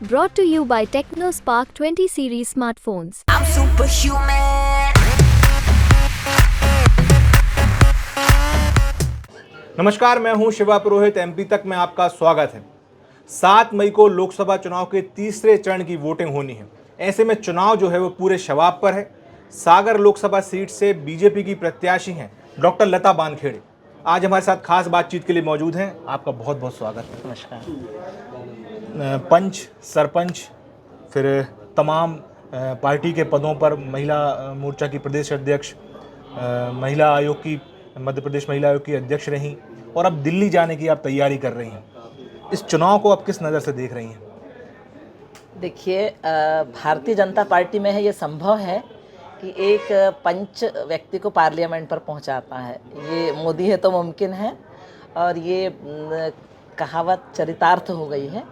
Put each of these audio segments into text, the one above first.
Brought to you by TechnoSpark 20 series smartphones. I'm superhuman. नमस्कार, मैं हूं शिवा पुरोहित। एमपी तक में आपका स्वागत है। 7 मई को लोकसभा चुनाव के तीसरे चरण की वोटिंग होनी है। ऐसे में चुनाव जो है वो पूरे शबाब पर है। सागर लोकसभा सीट से बीजेपी की प्रत्याशी हैं डॉक्टर लता बानखेड़े। आज हमारे साथ खास बातचीत के लिए मौजूद हैं। आपका बहुत बहुत स्वागत है। नमस्कार। पंच, सरपंच, फिर तमाम पार्टी के पदों पर महिला मोर्चा की प्रदेश अध्यक्ष, महिला आयोग की, मध्य प्रदेश महिला आयोग की अध्यक्ष रहीं और अब दिल्ली जाने की आप तैयारी कर रही हैं। इस चुनाव को आप किस नज़र से देख रही हैं? देखिए, भारतीय जनता पार्टी में है ये संभव है कि एक पंच व्यक्ति को पार्लियामेंट पर पहुंचाता है। ये मोदी है तो मुमकिन है और ये कहावत चरितार्थ हो गई है,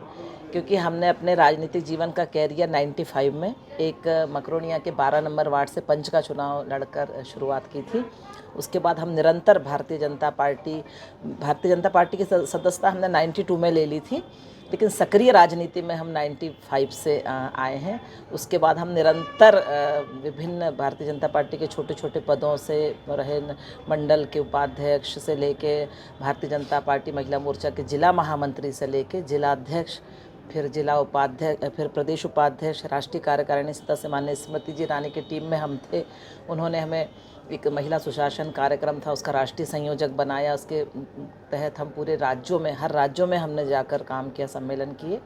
क्योंकि हमने अपने राजनीतिक जीवन का कैरियर 95 में एक मकरोनिया के 12 नंबर वार्ड से पंच का चुनाव लड़कर शुरुआत की थी। उसके बाद हम निरंतर भारतीय जनता पार्टी की सदस्यता हमने 92 में ले ली थी, लेकिन सक्रिय राजनीति में हम 95 से आए हैं। उसके बाद हम निरंतर विभिन्न भारतीय जनता पार्टी के छोटे छोटे पदों से रहे, मंडल के उपाध्यक्ष से लेके भारतीय जनता पार्टी महिला मोर्चा के जिला महामंत्री से लेके जिला अध्यक्ष, फिर जिला उपाध्यक्ष, फिर प्रदेश उपाध्यक्ष, राष्ट्रीय कार्यकारिणी सदस्य माननीय स्मृति जी ईरानी की टीम में हम थे। उन्होंने हमें एक महिला सुशासन कार्यक्रम था, उसका राष्ट्रीय संयोजक बनाया। उसके तहत हम पूरे राज्यों में, हर राज्यों में हमने जाकर काम किया, सम्मेलन किए।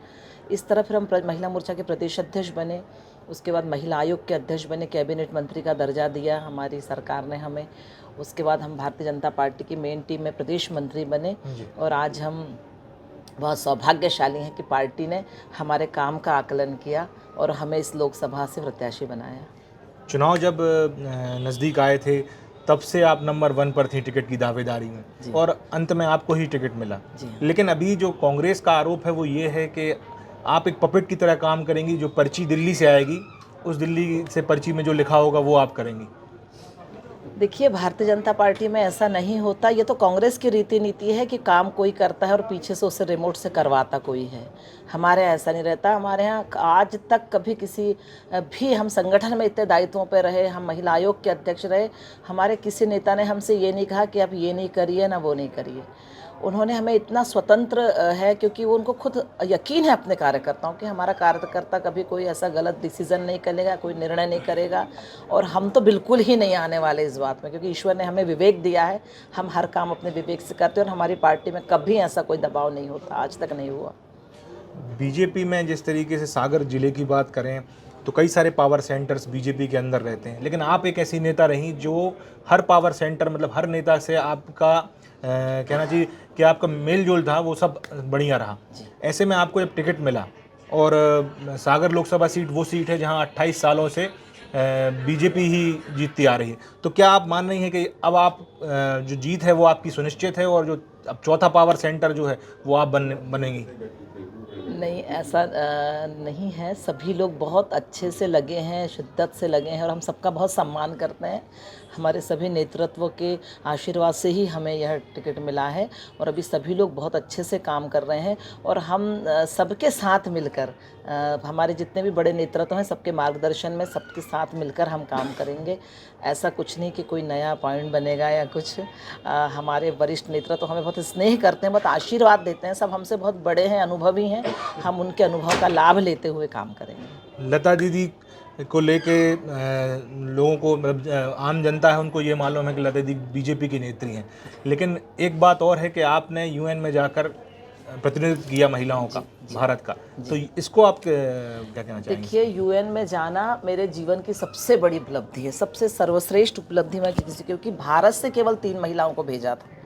इस तरह फिर हम महिला मोर्चा के प्रदेश अध्यक्ष बने। उसके बाद महिला आयोग के अध्यक्ष बने, कैबिनेट मंत्री का दर्जा दिया हमारी सरकार ने हमें। उसके बाद हम भारतीय जनता पार्टी की मेन टीम में प्रदेश मंत्री बने और आज हम बहुत सौभाग्यशाली हैं कि पार्टी ने हमारे काम का आकलन किया और हमें इस लोकसभा से प्रत्याशी बनाया। चुनाव जब नज़दीक आए थे तब से आप नंबर 1 पर थी टिकट की दावेदारी में और अंत में आपको ही टिकट मिला। लेकिन अभी जो कांग्रेस का आरोप है वो ये है कि आप एक पपेट की तरह काम करेंगी। जो पर्ची दिल्ली से आएगी, उस दिल्ली से पर्ची में जो लिखा होगा वो आप करेंगी। देखिए, भारतीय जनता पार्टी में ऐसा नहीं होता। ये तो कांग्रेस की रीति नीति है कि काम कोई करता है और पीछे से उसे रिमोट से करवाता कोई है। हमारे यहाँ ऐसा नहीं रहता। हमारे यहाँ आज तक कभी किसी भी, हम संगठन में इतने दायित्वों पे रहे, हम महिला आयोग के अध्यक्ष रहे, हमारे किसी नेता ने हमसे ये नहीं कहा कि आप ये नहीं करिए ना वो नहीं करिए। उन्होंने हमें इतना स्वतंत्र है, क्योंकि वो उनको खुद यकीन है अपने कार्यकर्ताओं कि हमारा कार्यकर्ता कभी कोई ऐसा गलत डिसीज़न नहीं करेगा, कोई निर्णय नहीं करेगा। और हम तो बिल्कुल ही नहीं आने वाले इस बात में, क्योंकि ईश्वर ने हमें विवेक दिया है। हम हर काम अपने विवेक से करते हैं और हमारी पार्टी में कभी ऐसा कोई दबाव नहीं होता, आज तक नहीं हुआ। बीजेपी में जिस तरीके से सागर जिले की बात करें तो कई सारे पावर सेंटर्स बीजेपी के अंदर रहते हैं, लेकिन आप एक ऐसी नेता रहीं जो हर पावर सेंटर, मतलब हर नेता से आपका कहना चाहिए कि आपका मेल जोल था, वो सब बढ़िया रहा। ऐसे में आपको जब टिकट मिला और सागर लोकसभा सीट वो सीट है जहां 28 सालों से बीजेपी ही जीतती आ रही है, तो क्या आप मान रही हैं कि अब आप जो जीत है वो आपकी सुनिश्चित है और जो अब चौथा पावर सेंटर जो है वो आप बनेंगी? नहीं, ऐसा नहीं है। सभी लोग बहुत अच्छे से लगे हैं, शिद्दत से लगे हैं और हम सबका बहुत सम्मान करते हैं। हमारे सभी नेतृत्व के आशीर्वाद से ही हमें यह टिकट मिला है और अभी सभी लोग बहुत अच्छे से काम कर रहे हैं और हम सबके साथ मिलकर, हमारे जितने भी बड़े नेतृत्व हैं सबके मार्गदर्शन में सबके साथ मिलकर हम काम करेंगे। ऐसा कुछ नहीं कि कोई नया पॉइंट बनेगा या कुछ। हमारे वरिष्ठ नेतृत्व हमें बहुत स्नेह करते हैं, बहुत आशीर्वाद देते हैं। सब हमसे बहुत बड़े हैं, अनुभवी हैं। हम उनके अनुभव का लाभ लेते हुए काम करेंगे। लता दीदी को लेके लोगों को, मतलब आम जनता है उनको ये मालूम है कि लता दीदी बीजेपी की नेत्री हैं, लेकिन एक बात और है कि आपने यूएन में जाकर प्रतिनिधित्व किया महिलाओं का, भारत का, तो इसको आप क्या कहना चाहेंगे? देखिए, यूएन में जाना मेरे जीवन की सबसे बड़ी उपलब्धि है, सबसे सर्वश्रेष्ठ उपलब्धि मैं किसी, क्योंकि भारत से केवल 3 महिलाओं को भेजा था।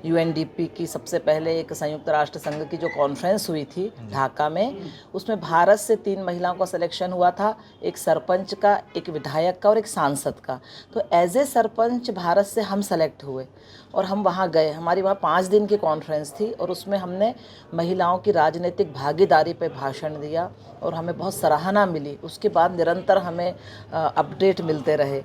यूएनडीपी की सबसे पहले एक संयुक्त राष्ट्र संघ की जो कॉन्फ्रेंस हुई थी ढाका में, उसमें भारत से 3 महिलाओं का सिलेक्शन हुआ था, एक सरपंच का, एक विधायक का और एक सांसद का। तो एज ए सरपंच भारत से हम सेलेक्ट हुए और हम वहाँ गए, हमारी वहाँ 5 दिन की कॉन्फ्रेंस थी और उसमें हमने महिलाओं की राजनीतिक भागीदारी पे भाषण दिया और हमें बहुत सराहना मिली। उसके बाद निरंतर हमें अपडेट मिलते रहे।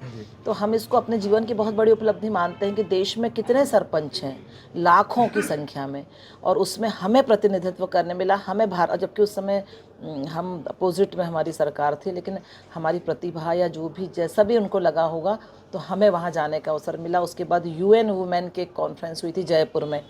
तो हम इसको अपने जीवन की बहुत बड़ी उपलब्धि मानते हैं कि देश में कितने सरपंच हैं, लाखों की संख्या में, और उसमें हमें प्रतिनिधित्व करने मिला। हमें भारत, जबकि उस समय हम अपोजिट में हमारी सरकार थी, लेकिन हमारी प्रतिभा या जो भी जैसा भी उनको लगा होगा तो हमें वहाँ जाने का अवसर मिला। उसके बाद UN वुमेन की एक कॉन्फ्रेंस हुई थी जयपुर में,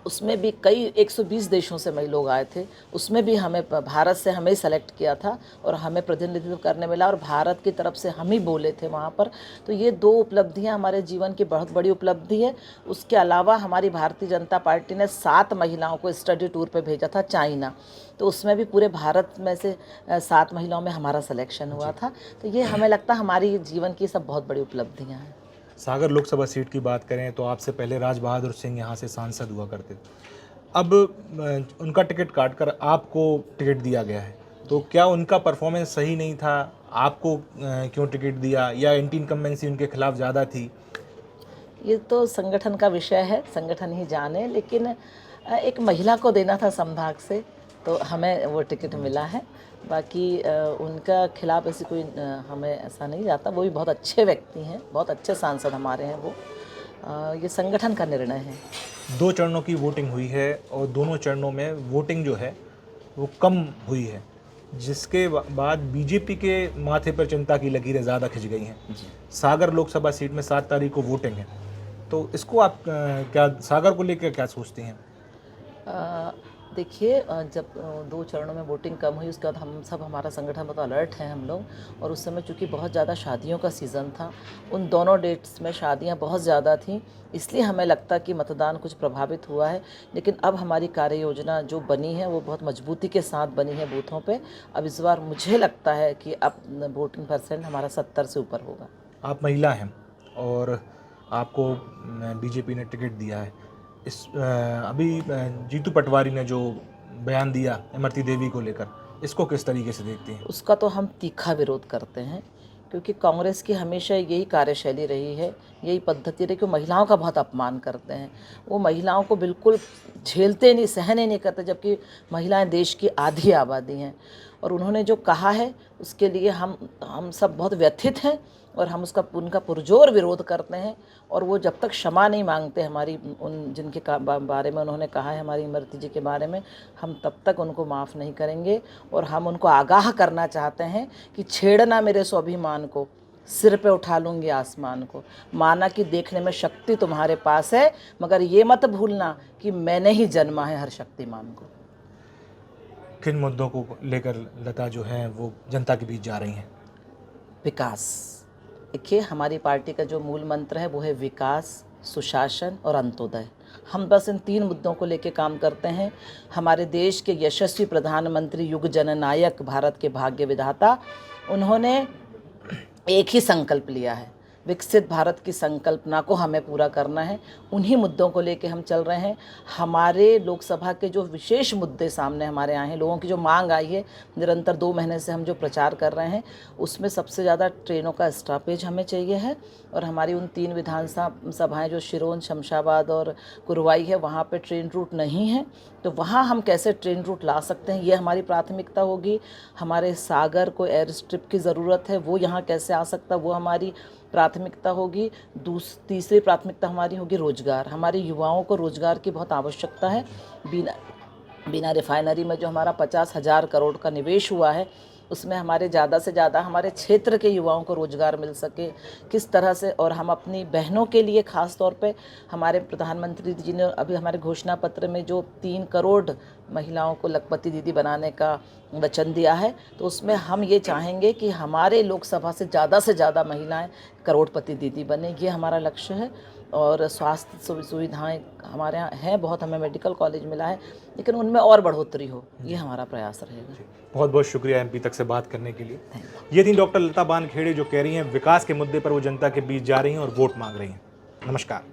उसमें भी कई 120 देशों से मई लोग आए थे। उसमें भी हमें भारत से हमें सेलेक्ट किया था और हमें प्रतिनिधित्व करने मिला और भारत की तरफ से हम ही बोले थे वहाँ पर। तो ये 2 उपलब्धियाँ हमारे जीवन की बहुत बड़ी उपलब्धि है। उसके अलावा हमारी भारतीय जनता पार्टी ने 7 महिलाओं को स्टडी टूर पे भेजा था चाइना, तो उसमें भी पूरे भारत में से 7 महिलाओं में हमारा सिलेक्शन हुआ था। तो ये हमें लगता है हमारी जीवन की सब बहुत बड़ी उपलब्धियाँ हैं। सागर लोकसभा सीट की बात करें तो आपसे पहले राज बहादुर सिंह यहाँ से सांसद हुआ करते थे। अब उनका टिकट काटकर आपको टिकट दिया गया है, तो क्या उनका परफॉर्मेंस सही नहीं था? आपको क्यों टिकट दिया, या एंटी इनकम्बेंसी उनके खिलाफ ज़्यादा थी? ये तो संगठन का विषय है, संगठन ही जाने, लेकिन एक महिला को देना था संभाग से तो हमें वो टिकट मिला है। बाकी उनका खिलाफ ऐसी कोई हमें ऐसा नहीं जाता। वो भी बहुत अच्छे व्यक्ति हैं, बहुत अच्छे सांसद हमारे हैं वो। ये संगठन का निर्णय है। 2 चरणों की वोटिंग हुई है और दोनों चरणों में वोटिंग जो है वो कम हुई है, जिसके बाद बीजेपी के माथे पर चिंता की लकीरें ज़्यादा खिंच गई हैं। सागर लोकसभा सीट में 7 तारीख को वोटिंग है, तो इसको आप क्या सागर को लेकर क्या सोचती हैं? देखिए, जब 2 चरणों में वोटिंग कम हुई उसके बाद हम सब, हमारा संगठन बहुत अलर्ट हैं हम लोग, और उस समय चूँकि बहुत ज़्यादा शादियों का सीज़न था, उन दोनों डेट्स में शादियां बहुत ज़्यादा थीं, इसलिए हमें लगता कि मतदान कुछ प्रभावित हुआ है। लेकिन अब हमारी कार्य योजना जो बनी है वो बहुत मजबूती के साथ बनी है बूथों पे। अब इस बार मुझे लगता है कि अब वोटिंग % हमारा 70 से ऊपर होगा। आप महिला हैं और आपको बीजेपी ने टिकट दिया है। अभी जीतू पटवारी ने जो बयान दिया इमरती देवी को लेकर, इसको किस तरीके से देखती हैं? उसका तो हम तीखा विरोध करते हैं, क्योंकि कांग्रेस की हमेशा यही कार्यशैली रही है, यही पद्धति रही कि महिलाओं का बहुत अपमान करते हैं। वो महिलाओं को बिल्कुल झेलते नहीं, सहन ही नहीं करते, जबकि महिलाएं देश की आधी आबादी हैं। और उन्होंने जो कहा है उसके लिए हम सब बहुत व्यथित हैं और हम उनका पुरजोर विरोध करते हैं। और वो जब तक क्षमा नहीं मांगते हमारी, उन जिनके बारे में उन्होंने कहा है, हमारी इमरती जी के बारे में, हम तब तक उनको माफ़ नहीं करेंगे। और हम उनको आगाह करना चाहते हैं कि छेड़ना मेरे स्वाभिमान को, सिर पे उठा लूँगी आसमान को। माना कि देखने में शक्ति तुम्हारे पास है, मगर ये मत भूलना कि मैंने ही जन्मा है हर शक्तिमान को। किन मुद्दों को लेकर लता जो है वो जनता के बीच जा रही हैं? विकास। देखिए, हमारी पार्टी का जो मूल मंत्र है वो है विकास, सुशासन और अंत्योदय। हम बस इन 3 मुद्दों को लेकर काम करते हैं। हमारे देश के यशस्वी प्रधानमंत्री, युग जननायक, भारत के भाग्य विधाता, उन्होंने एक ही संकल्प लिया है, विकसित भारत की संकल्पना को हमें पूरा करना है। उन्हीं मुद्दों को लेके हम चल रहे हैं। हमारे लोकसभा के जो विशेष मुद्दे सामने हमारे आए हैं, लोगों की जो मांग आई है, निरंतर 2 महीने से हम जो प्रचार कर रहे हैं, उसमें सबसे ज़्यादा ट्रेनों का स्टॉपेज हमें चाहिए है। और हमारी उन 3 विधानसभाएँ जो शिरोन, शमशाबाद और कुरवाई है, वहाँ पे ट्रेन रूट नहीं है, तो वहाँ हम कैसे ट्रेन रूट ला सकते हैं, ये हमारी प्राथमिकता होगी। हमारे सागर को एयर स्ट्रिप की ज़रूरत है, वो यहाँ कैसे आ सकता, वो हमारी प्राथमिकता होगी। तीसरी प्राथमिकता हमारी होगी रोजगार। हमारे युवाओं को रोजगार की बहुत आवश्यकता है। बिना रिफाइनरी में जो हमारा 50,000 करोड़ का निवेश हुआ है, उसमें हमारे ज़्यादा से ज़्यादा हमारे क्षेत्र के युवाओं को रोज़गार मिल सके, किस तरह से। और हम अपनी बहनों के लिए ख़ास तौर पे, हमारे प्रधानमंत्री जी ने अभी हमारे घोषणा पत्र में जो 3 करोड़ महिलाओं को लखपति दीदी बनाने का वचन दिया है, तो उसमें हम ये चाहेंगे कि हमारे लोकसभा से ज़्यादा महिलाएं करोड़पति दीदी बने, ये हमारा लक्ष्य है। और स्वास्थ्य सुविधाएं हमारे यहाँ हैं बहुत, हमें मेडिकल कॉलेज मिला है, लेकिन उनमें और बढ़ोतरी हो, ये हमारा प्रयास रहेगा। बहुत बहुत शुक्रिया MP तक से बात करने के लिए। ये थी डॉक्टर लता बानखेड़े, जो कह रही हैं विकास के मुद्दे पर वो जनता के बीच जा रही हैं और वोट मांग रही हैं। नमस्कार।